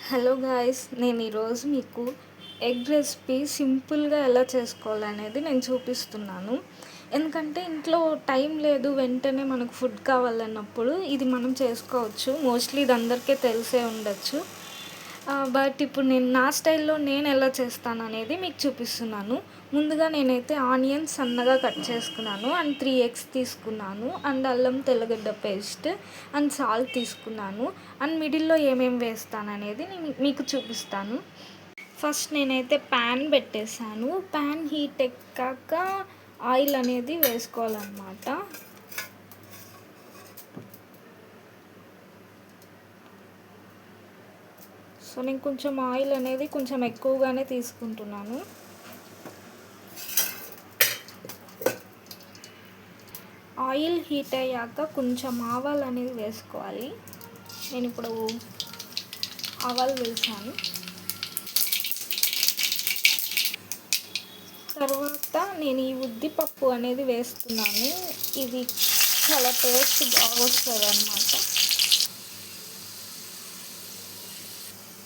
Hello guys, నేను ఈరోజు మీకు ఎగ్ రెసిపీ సింపుల్గా ఎలా చేసుకోవాలనేది నేను చూపిస్తున్నాను. ఎందుకంటే ఇంట్లో టైం లేదు, వెంటనే మనకు ఫుడ్ కావాలన్నప్పుడు ఇది మనం చేసుకోవచ్చు. మోస్ట్లీ ఇది అందరికీ తెలిసే ఉండొచ్చు. బట్ ఇప్పుడు నేను నా స్టైల్లో నేను ఎలా చేస్తాననేది మీకు చూపిస్తున్నాను. ముందుగా నేనైతే ఆనియన్స్ సన్నగా కట్ చేసుకున్నాను అండ్ 3 ఎగ్స్ తీసుకున్నాను అండ్ అల్లం తెల్లగడ్డ పేస్ట్ అండ్ సాల్ట్ తీసుకున్నాను అండ్ మిడిల్లో ఏమేమి వేస్తాననేది నేను మీకు చూపిస్తాను. ఫస్ట్ నేనైతే ప్యాన్ పెట్టేశాను. ప్యాన్ హీట్ ఎక్కాక ఆయిల్ అనేది వేసుకోవాలన్నమాట. సో నేను కొంచెం ఆయిల్ అనేది కొంచెం ఎక్కువగానే తీసుకుంటున్నాను. ఆయిల్ హీట్ అయ్యాక కొంచెం ఆవాలు అనేది వేసుకోవాలి. నేను ఇప్పుడు ఆవాలు వేసాను. తర్వాత నేను ఈ ఉద్దిపప్పు అనేది వేస్తున్నాను. ఇది చాలా టేస్ట్ బాగా వస్తుంది అన్నమాట.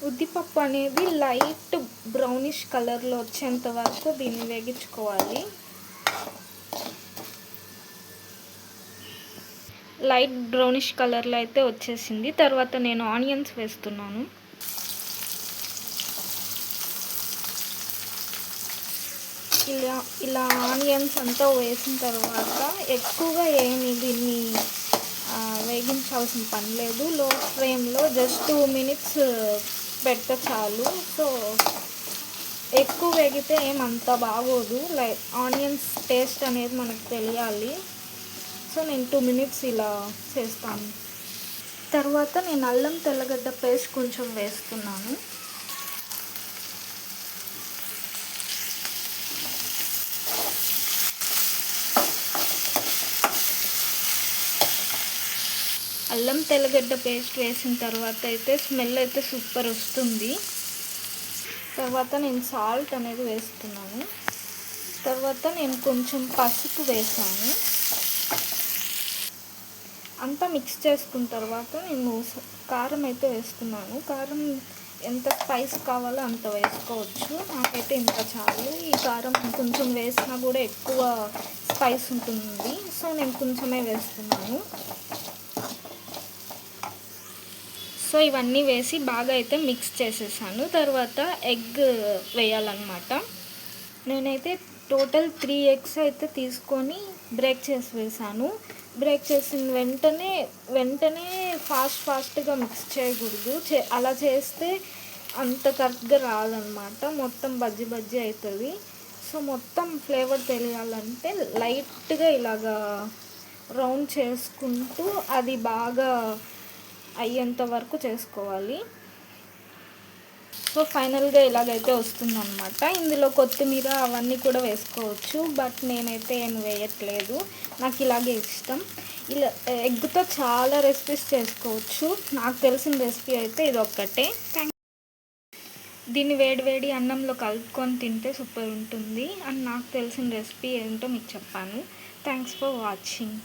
ఉద్దిపప్పు అనేది లైట్ బ్రౌనిష్ కలర్లో వచ్చేంత వరకు దీన్ని వేగించుకోవాలి. లైట్ బ్రౌనిష్ కలర్లో అయితే వచ్చేసింది. తర్వాత నేను ఆనియన్స్ వేస్తున్నాను. ఇలా ఆనియన్స్ అంతా వేసిన తర్వాత ఎక్కువగా ఏమి దీన్ని వేగించాల్సిన పని లేదు. లో ఫ్లేమ్లో జస్ట్ 2 మినిట్స్ పెడితే చాలు. సో ఎక్కువ వేగితే ఏమంత బాగోదు. లైక్ ఆనియన్స్ టేస్ట్ అనేది మనకు తెలియాలి. సో నేను 2 మినిట్స్ ఇలా చేస్తాను. తర్వాత నేను అల్లం తెల్లగడ్డ పేస్ట్ కొంచెం వేస్తున్నాను. అల్లం తెల్లగడ్డ పేస్ట్ వేసిన తర్వాత అయితే స్మెల్ అయితే సూపర్ వస్తుంది. తర్వాత నేను సాల్ట్ అనేది వేస్తున్నాను. తర్వాత నేను కొంచెం పసుపు వేసాను. అంతా మిక్స్ చేసుకున్న తర్వాత నేను కారం అయితే వేస్తున్నాను. కారం ఎంత స్పైస్ కావాలో అంత వేసుకోవచ్చు. నాకైతే ఇంత చాలు. ఈ కారం కొంచెం వేసినా కూడా ఎక్కువ స్పైస్ ఉంటుంది. సో నేను కొంచెమే వేస్తున్నాను. సో ఇవన్నీ వేసి బాగా అయితే మిక్స్ చేసేసాను. తర్వాత ఎగ్ వేయాలన్నమాట. నేనైతే టోటల్ 3 ఎగ్స్ అయితే తీసుకొని బ్రేక్ చేసి వేసాను. బ్రేక్ చేసిన వెంటనే ఫాస్ట్గా మిక్స్ చేయకూడదు. అలా చేస్తే అంత కరెక్ట్గా రాదనమాట. మొత్తం బజ్జీ అవుతుంది. సో మొత్తం ఫ్లేవర్ తెలియాలంటే లైట్గా ఇలాగా రౌండ్ చేసుకుంటూ అది బాగా అయ్యేంత వరకు చేసుకోవాలి. సో ఫైనల్గా ఇలాగైతే వస్తుందన్నమాట. ఇందులో కొత్తిమీర అవన్నీ కూడా వేసుకోవచ్చు. బట్ నేనైతే ఏం వేయట్లేదు. నాకు ఇలాగే ఇష్టం. ఇలా ఎగ్తో చాలా రెసిపీస్ చేసుకోవచ్చు. నాకు తెలిసిన రెసిపీ అయితే ఇది ఒక్కటే. దీన్ని వేడి అన్నంలో కలుపుకొని తింటే సూపర్ ఉంటుంది. అండ్ నాకు తెలిసిన రెసిపీ ఏంటో మీకు చెప్పాను. Thanks for watching.